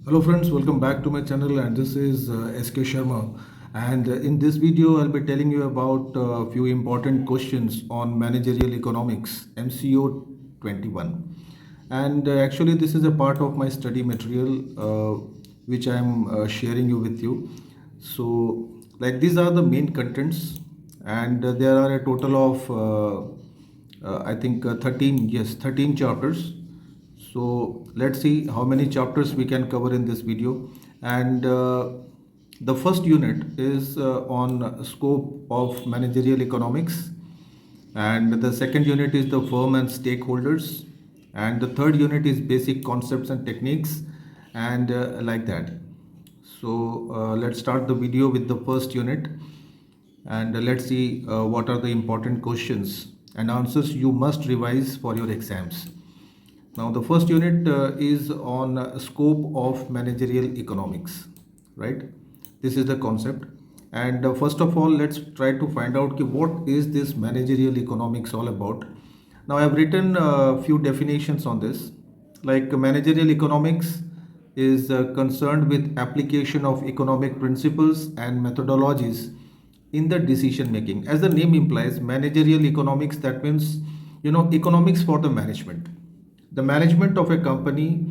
Hello friends, welcome back to my channel and this is SK Sharma, and in this video I'll be telling you about a few important questions on managerial economics MCO 21. And actually this is a part of my study material which I'm sharing you with you. So like these are the main contents, and there are a total of I think 13 chapters. So let's see how many chapters we can cover in this video. And the first unit is on scope of managerial economics, and the second unit is the firm and stakeholders, and the third unit is basic concepts and techniques, and like that. So let's start the video with the first unit, and let's see what are the important questions and answers you must revise for your exams. Now, the first unit is on scope of managerial economics, right? This is the concept. And first of all, let's try to find out what is this managerial economics all about. Now, I've written a few definitions on this. Like managerial economics is concerned with application of economic principles and methodologies in the decision making. As the name implies, managerial economics, that means economics for the management of a company,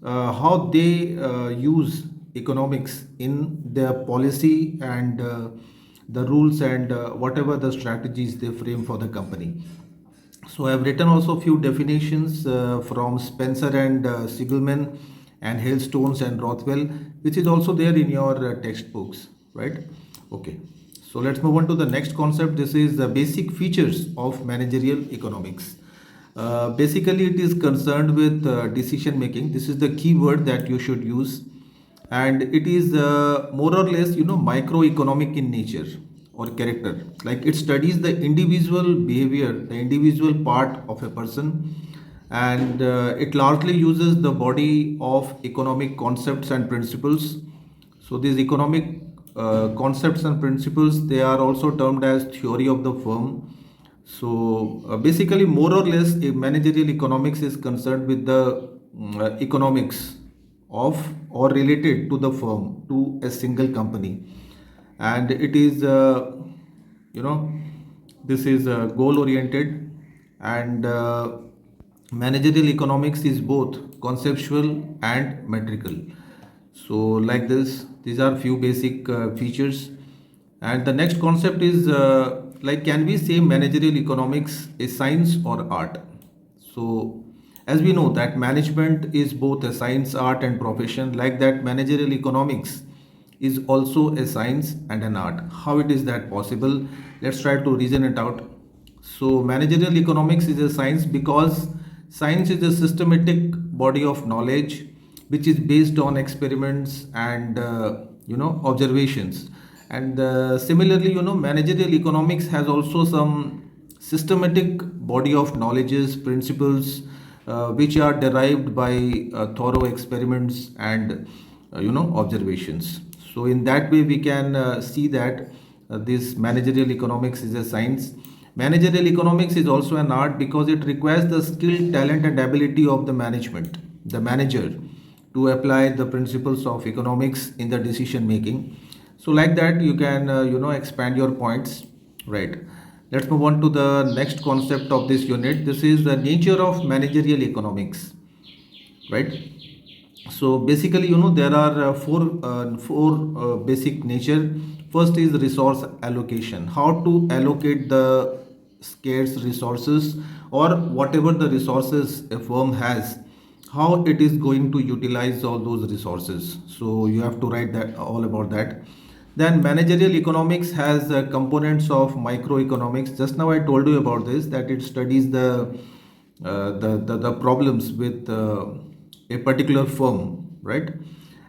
how they use economics in their policy and the rules and whatever the strategies they frame for the company. So I've written also few definitions from Spencer and Siegelman and Hailstones and Rothwell, which is also there in your textbooks, right? Okay. So let's move on to the next concept. This is the basic features of managerial economics. Basically, it is concerned with decision making. This is the key word that you should use, and it is more or less, microeconomic in nature or character. Like it studies the individual behavior, the individual part of a person, and it largely uses the body of economic concepts and principles. So these economic concepts and principles, they are also termed as theory of the firm. So basically, more or less, managerial economics is concerned with the economics of or related to the firm, to a single company, and it is you know this is goal oriented, and managerial economics is both conceptual and metrical. So like this, these are few basic features. And the next concept is like, can we say managerial economics is science or art? So as we know that management is both a science, art and profession, like that managerial economics is also a science and an art. How it is that possible? Let's try to reason it out. So managerial economics is a science because science is a systematic body of knowledge which is based on experiments and observations. And similarly, managerial economics has also some systematic body of knowledges, principles, which are derived by thorough experiments and observations. So in that way, we can see that this managerial economics is a science. Managerial economics is also an art because it requires the skill, talent, and ability of the manager, to apply the principles of economics in the decision making. So like that, you can expand your points, right? Let's move on to the next concept of this unit. This is the nature of managerial economics, right? So basically, there are four basic nature. First is resource allocation. How to allocate the scarce resources, or whatever the resources a firm has, how it is going to utilize all those resources. So you have to write that all about that. Then managerial economics has components of microeconomics. Just now I told you about this, that it studies the problems with a particular firm, right?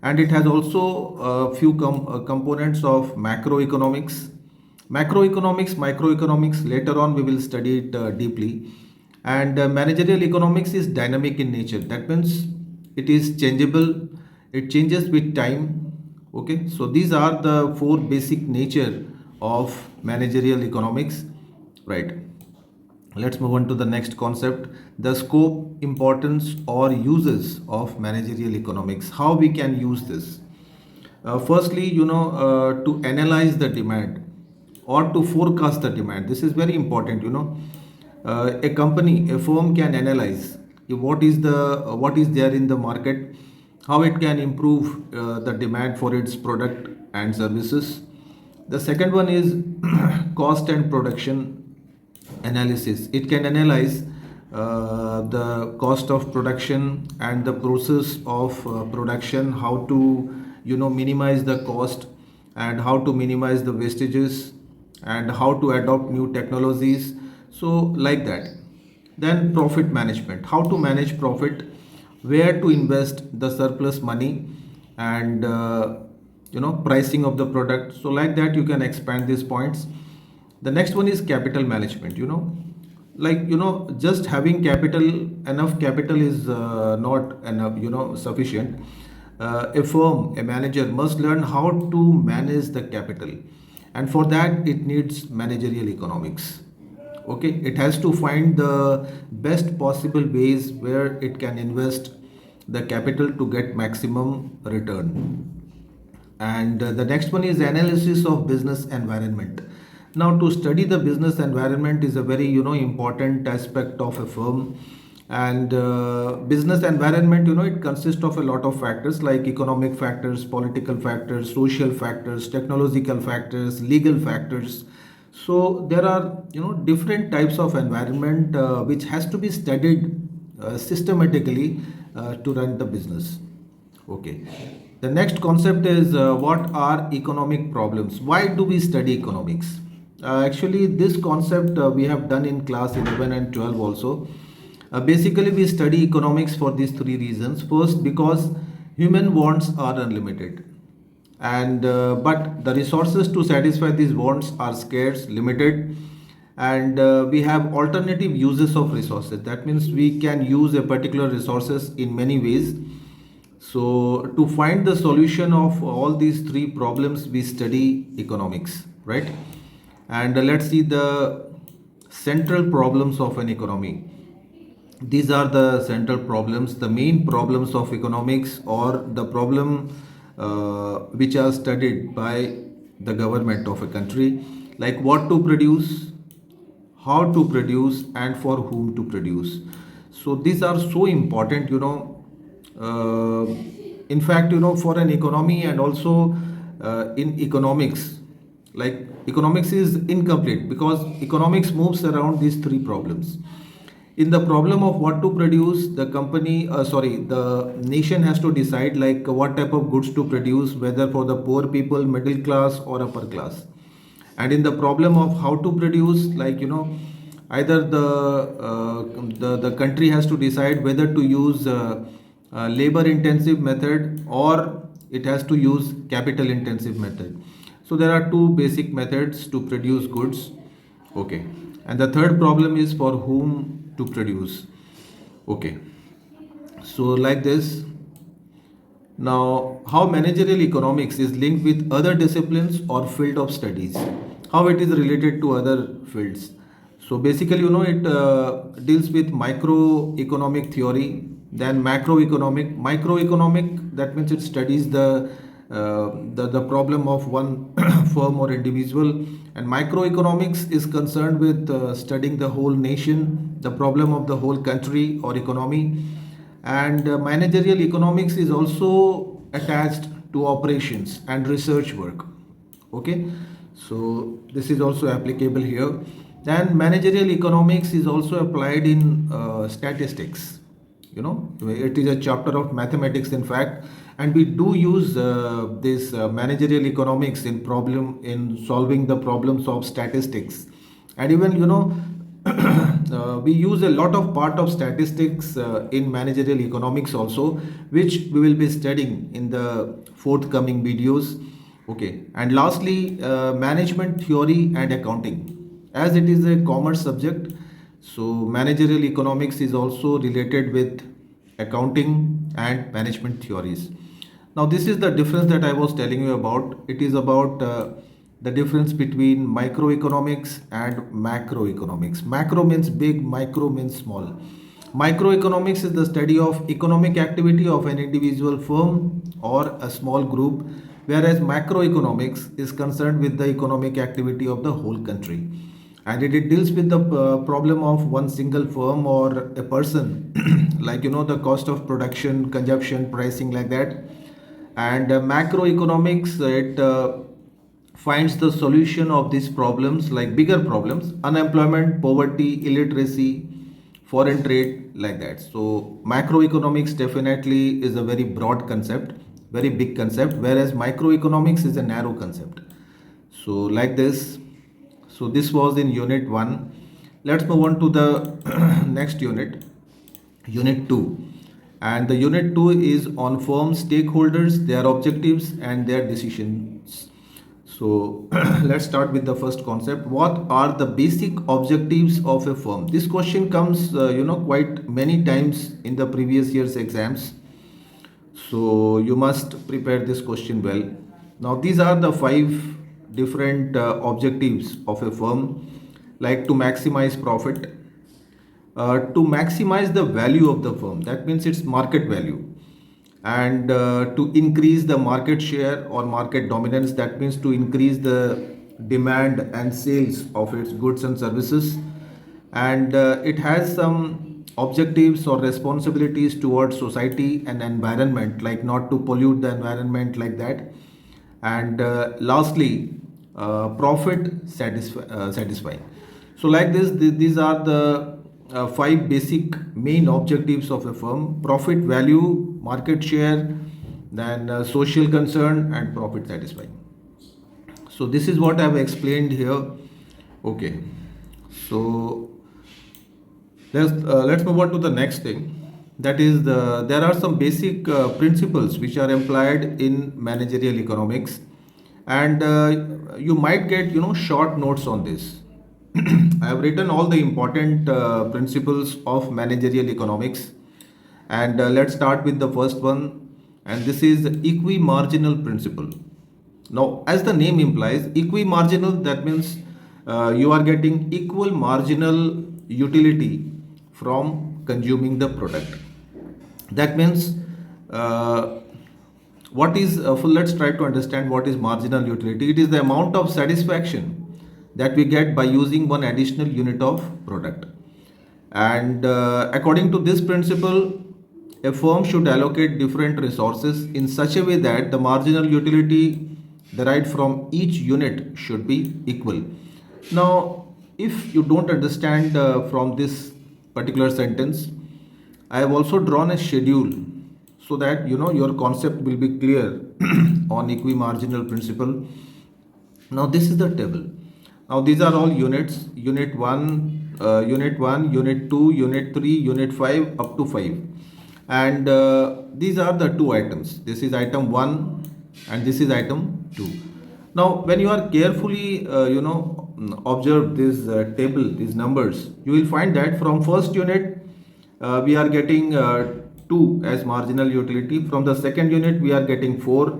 And it has also a few components of macroeconomics. Macroeconomics, microeconomics, later on we will study it deeply. And managerial economics is dynamic in nature. That means it is changeable, it changes with time. Okay, so these are the four basic nature of managerial economics, right? Let's move on to the next concept, the scope, importance, or uses of managerial economics. How we can use this? Firstly, to analyze the demand or to forecast the demand. This is very important. A company, a firm can analyze what is there in the market, how it can improve the demand for its product and services. The second one is cost and production analysis. It can analyze the cost of production and the process of production, how to minimize the cost and how to minimize the wastages and how to adopt new technologies. So like that. Then profit management, how to manage profit, where to invest the surplus money, and pricing of the product. So like that you can expand these points. The next one is capital management. Just having capital, enough capital is not enough, sufficient. A firm, a manager must learn how to manage the capital, and for that it needs managerial economics. Okay, it has to find the best possible ways where it can invest the capital to get maximum return. And the next one is analysis of business environment. Now, to study the business environment is a very important aspect of a firm. And business environment, it consists of a lot of factors like economic factors, political factors, social factors, technological factors, legal factors. So there are different types of environment which has to be studied systematically to run the business. Okay. The next concept is what are economic problems? Why do we study economics? Actually, this concept we have done in class 11 and 12 also. Basically, we study economics for these three reasons. First, because human wants are unlimited, and but the resources to satisfy these wants are scarce, limited, and we have alternative uses of resources. That means we can use a particular resources in many ways. So to find the solution of all these three problems, we study economics, right? And let's see the central problems of an economy. These are the central problems, the main problems of economics, or the problem which are studied by the government of a country, like what to produce, how to produce, and for whom to produce. So these are so important, uh, in fact, for an economy, and also in economics, like economics is incomplete because economics moves around these three problems. In the problem of what to produce, the nation has to decide like what type of goods to produce, whether for the poor people, middle class, or upper class. And in the problem of how to produce, like either the country has to decide whether to use labor intensive method, or it has to use capital intensive method. So there are two basic methods to produce goods. Okay. And the third problem is for whom to produce. Okay. So like this. Now, how managerial economics is linked with other disciplines or field of studies, how it is related to other fields. So basically, it deals with microeconomic theory, then macroeconomic. Microeconomic, that means it studies the problem of one firm or individual, and microeconomics is concerned with studying the whole nation, the problem of the whole country or economy. And managerial economics is also attached to operations and research work. Okay, so this is also applicable here. Then managerial economics is also applied in statistics. It is a chapter of mathematics, in fact, and we do use this managerial economics in solving the problems of statistics. And even we use a lot of part of statistics in managerial economics also, which we will be studying in the forthcoming videos. Okay, and lastly, management theory and accounting, as it is a commerce subject. So managerial economics is also related with accounting and management theories. Now this is the difference that I was telling you about. It is about the difference between microeconomics and macroeconomics. Macro means big, micro means small. Microeconomics is the study of economic activity of an individual firm or a small group, whereas macroeconomics is concerned with the economic activity of the whole country. And it deals with the problem of one single firm or a person, like the cost of production, consumption, pricing, like that. And macroeconomics, it finds the solution of these problems, like bigger problems: unemployment, poverty, illiteracy, foreign trade, like that. So macroeconomics definitely is a very broad concept, very big concept, whereas microeconomics is a narrow concept. So like this. So this was in unit 1. Let's move on to the next unit, unit 2. And the unit 2 is on firm stakeholders, their objectives and their decisions. So let's start with the first concept. What are the basic objectives of a firm? This question comes quite many times in the previous year's exams. So you must prepare this question well. Now these are the 5 different objectives of a firm, like to maximize profit, to maximize the value of the firm, that means its market value, and to increase the market share or market dominance, that means to increase the demand and sales of its goods and services. And it has some objectives or responsibilities towards society and environment, like not to pollute the environment, like that. And lastly, profit satisfying. So like this, these are the 5 basic main objectives of a firm: profit, value, market share, then social concern, and profit satisfying. So this is what I have explained here. Okay, so let's move on to the next thing. That is, there are some basic principles which are employed in managerial economics, and you might get short notes on this. I have written all the important principles of managerial economics, and let's start with the first one, and this is the equi-marginal principle. Now, as the name implies, equi-marginal, that means you are getting equal marginal utility from consuming the product. That means what is let's try to understand what is marginal utility. It is the amount of satisfaction that we get by using one additional unit of product. And according to this principle, a firm should allocate different resources in such a way that the marginal utility derived from each unit should be equal. Now, if you don't understand from this particular sentence, I have also drawn a schedule so that your concept will be clear on equi-marginal principle. Now this is the table. Now these are all units: unit 1, unit 2, unit 3, unit 5, up to 5. And these are the 2 items. This is item 1 and this is item 2. Now when you are carefully observe this table, these numbers, you will find that from first unit we are getting 2 as marginal utility. From the second unit we are getting 4,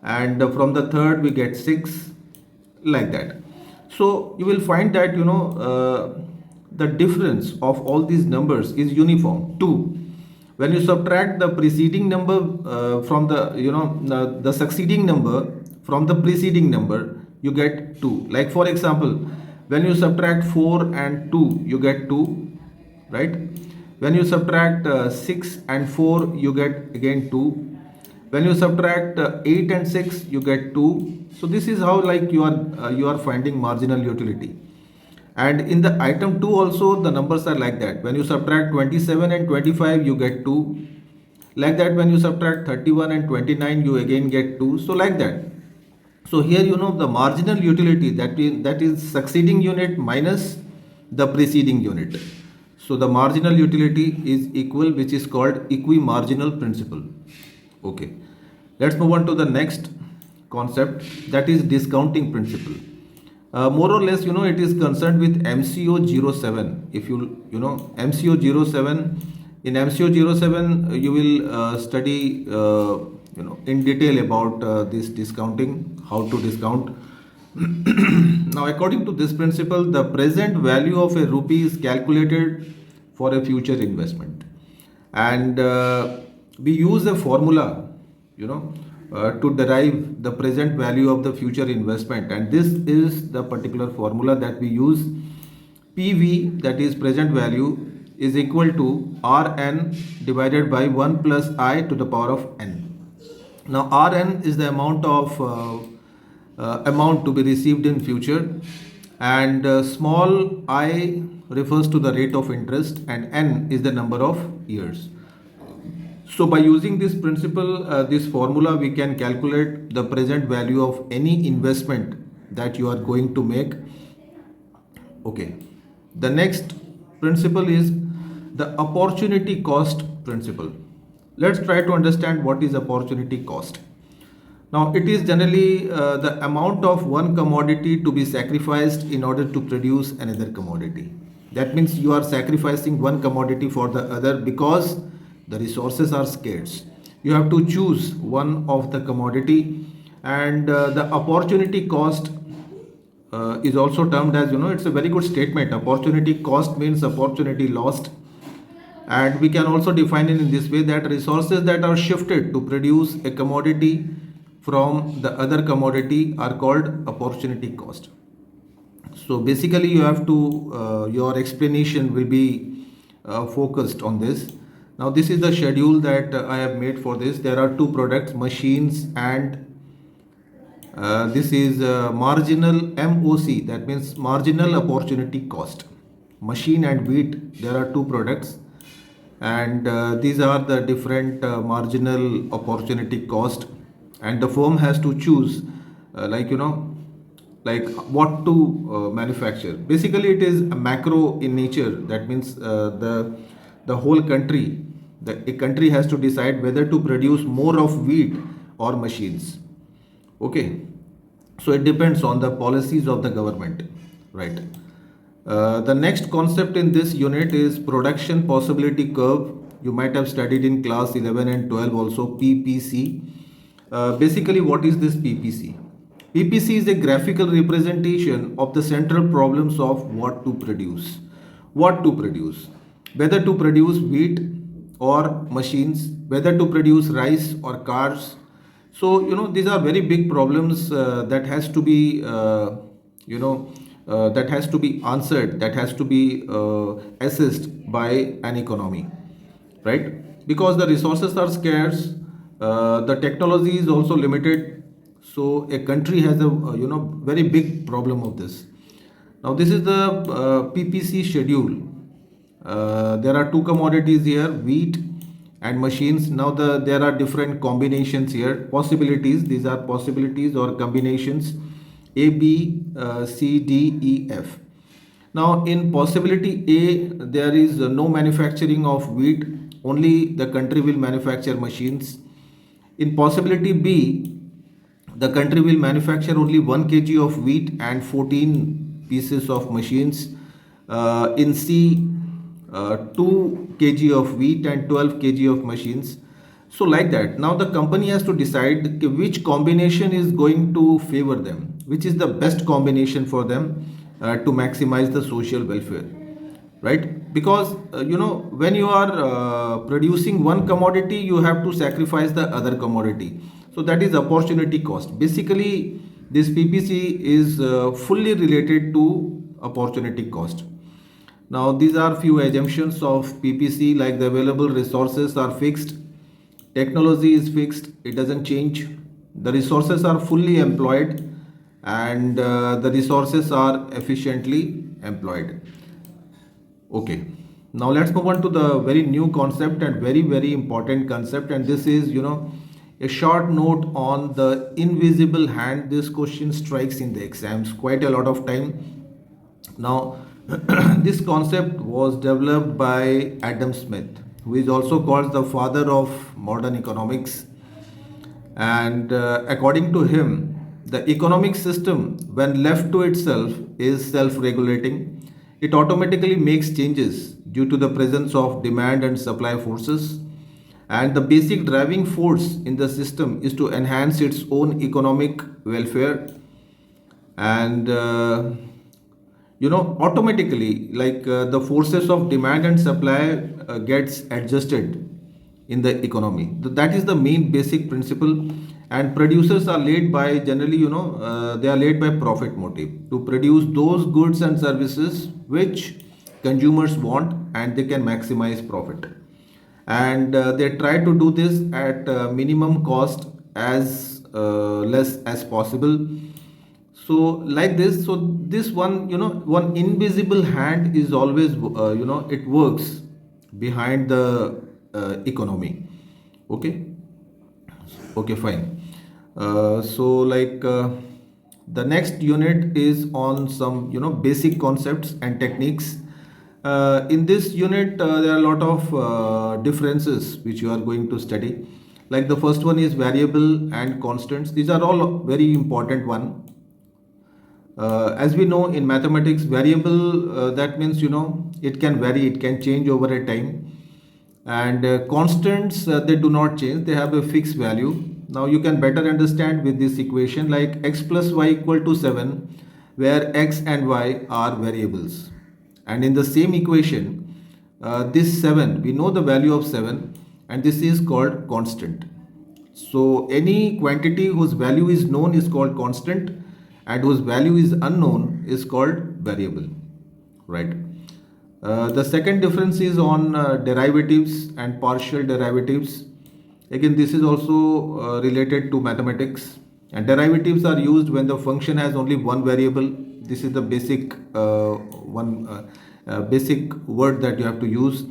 and from the third we get 6, like that. So you will find that the difference of all these numbers is uniform, 2. When you subtract the preceding number from the succeeding number from the preceding number, you get 2. Like for example, when you subtract 4 and 2, you get 2, right? When you subtract 6 and 4, you get again 2. When you subtract 8 and 6, you get 2. So this is how, like, you are finding marginal utility. And in the item 2 also the numbers are like that. When you subtract 27 and 25, you get 2. Like that, when you subtract 31 and 29, you again get 2. So like that. So here the marginal utility, that is succeeding unit minus the preceding unit. So the marginal utility is equal, which is called equi-marginal principle. Okay, let's move on to the next concept, that is discounting principle. More or less, it is concerned with MCO 07. If MCO 07, in MCO 07, you will study in detail about this discounting, how to discount. Now, according to this principle, the present value of a rupee is calculated for a future investment, and we use a formula, to derive the present value of the future investment, and this is the particular formula that we use. PV, that is present value, is equal to Rn divided by 1 plus I to the power of n. Now, Rn is the amount to be received in future, and small I refers to the rate of interest, and n is the number of years. So, by using this principle, this formula, we can calculate the present value of any investment that you are going to make. Okay. The next principle is the opportunity cost principle. Let's try to understand what is opportunity cost. Now, it is generally the amount of one commodity to be sacrificed in order to produce another commodity. That means you are sacrificing one commodity for the other because the resources are scarce. You have to choose one of the commodity, and the opportunity cost is also termed as, it's a very good statement. Opportunity cost means opportunity lost, and we can also define it in this way, that resources that are shifted to produce a commodity from the other commodity are called opportunity cost. So basically you have to your explanation will be focused on this. Now this is the schedule that I have made for this. There are two products, machines, and this is marginal MOC, that means marginal opportunity cost. Machine and wheat, there are two products, and these are the different marginal opportunity cost, and the firm has to choose like what to manufacture. Basically it is a macro in nature. That means the whole country, a country has to decide whether to produce more of wheat or machines. Okay, so it depends on the policies of the government, right? The next concept in this unit is production possibility curve. You might have studied in class 11 and 12 also, PPC. Basically, what is this PPC? PPC is a graphical representation of the central problems of what to produce. What to produce? Whether to produce wheat or machines, whether to produce rice or cars. So, these are very big problems that has to be, that has to be answered, that has to be assessed by an economy, right? Because the resources are scarce, the technology is also limited. So a country has a very big problem of this. Now this is the PPC schedule. There are two commodities here, wheat and machines. Now there are different combinations here, possibilities. These are possibilities or combinations A, B, C, D, E, F. Now in possibility A, there is no manufacturing of wheat, only the country will manufacture machines. In possibility B, the country will manufacture only 1 kg of wheat and 14 pieces of machines. In C, 2 kg of wheat and 12 kg of machines. So like that. Now the company has to decide which combination is going to favor them, which is the best combination for them to maximize the social welfare, right? Because when you are producing one commodity, you have to sacrifice the other commodity. So that is opportunity cost. Basically this PPC is fully related to opportunity cost. Now these are few assumptions of PPC, like the available resources are fixed, technology is fixed, it doesn't change, the resources are fully employed, and the resources are efficiently employed. Okay, now let's move on to the very new concept and very important concept, and this is a short note on the invisible hand. This question strikes in the exams quite a lot of time. Now this concept was developed by Adam Smith, who is also called the father of modern economics. And according to him, the economic system, when left to itself, is self-regulating. It automatically makes changes due to the presence of demand and supply forces. And the basic driving force in the system is to enhance its own economic welfare. and automatically, the forces of demand and supply gets adjusted in the economy. That is the main basic principle. And producers are led by, generally, they are led by profit motive to produce those goods and services which consumers want, and they can maximize profit. And they try to do this at minimum cost, as less as possible. So like this, so this one, one invisible hand is always, it works behind the economy. Okay. Okay, fine. The next unit is on some, basic concepts and techniques. In this unit, there are a lot of differences which you are going to study. Like the first one is variable and constants. These are all very important one. As we know in mathematics, variable, that means, it can vary, it can change over a time. And constants, they do not change, they have a fixed value. Now you can better understand with this equation, like x plus y equal to 7, where x and y are variables. And in the same equation, this 7, we know the value of 7, and this is called constant. So any quantity whose value is known is called constant, and whose value is unknown is called variable, right? The second difference is on derivatives and partial derivatives. Again, this is also related to mathematics. And derivatives are used when the function has only one variable. This is the basic basic word that you have to use.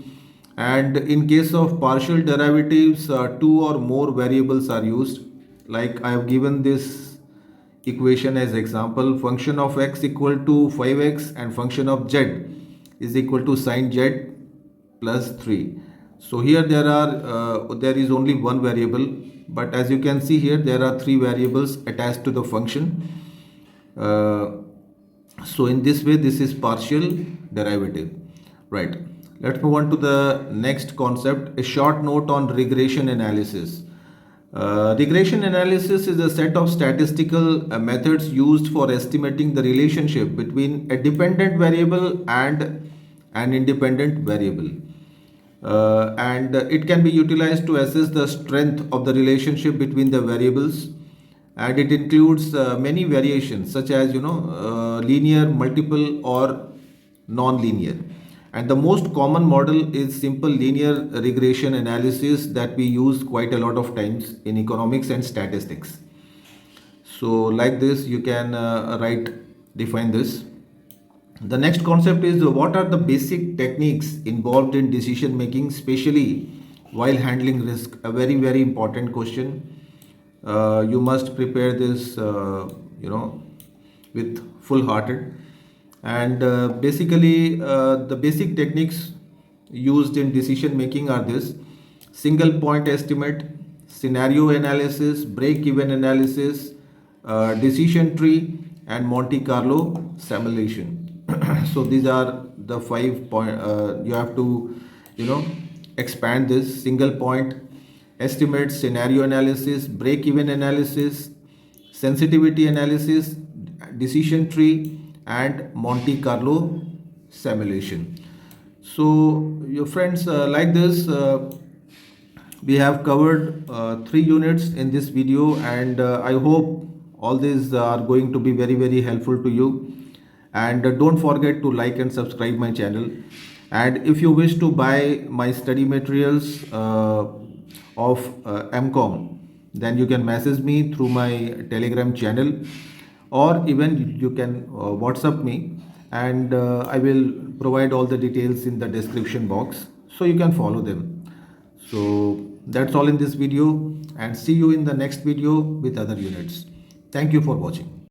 And in case of partial derivatives, two or more variables are used. Like I have given this equation as example: function of x equal to 5x and function of z is equal to sine z plus 3. So here there is only one variable, but as you can see here, there are three variables attached to the function. So in this way, this is partial derivative, right? Let's move on to the next concept, a short note on regression analysis. Regression analysis is a set of statistical methods used for estimating the relationship between a dependent variable and an independent variable. And it can be utilized to assess the strength of the relationship between the variables. And it includes many variations, such as, linear, multiple, or non-linear. And the most common model is simple linear regression analysis that we use quite a lot of times in economics and statistics. So like this, you can define this. The next concept is, what are the basic techniques involved in decision making, especially while handling risk? A very, very important question. You must prepare this, with full hearted. And basically, the basic techniques used in decision making are this: single point estimate, scenario analysis, break even analysis, decision tree, and Monte Carlo simulation. So these are the 5 point. You have to, expand this: single point estimate, scenario analysis, break even analysis, sensitivity analysis, decision tree, and Monte Carlo simulation. So your friends, like this, we have covered 3 units in this video, and I hope all these are going to be very, very helpful to you. And don't forget to like and subscribe my channel. And if you wish to buy my study materials of MCOM, then you can message me through my Telegram channel, or even you can WhatsApp me, and I will provide all the details in the description box, so you can follow them. So that's all in this video, and see you in the next video with other units. Thank you for watching.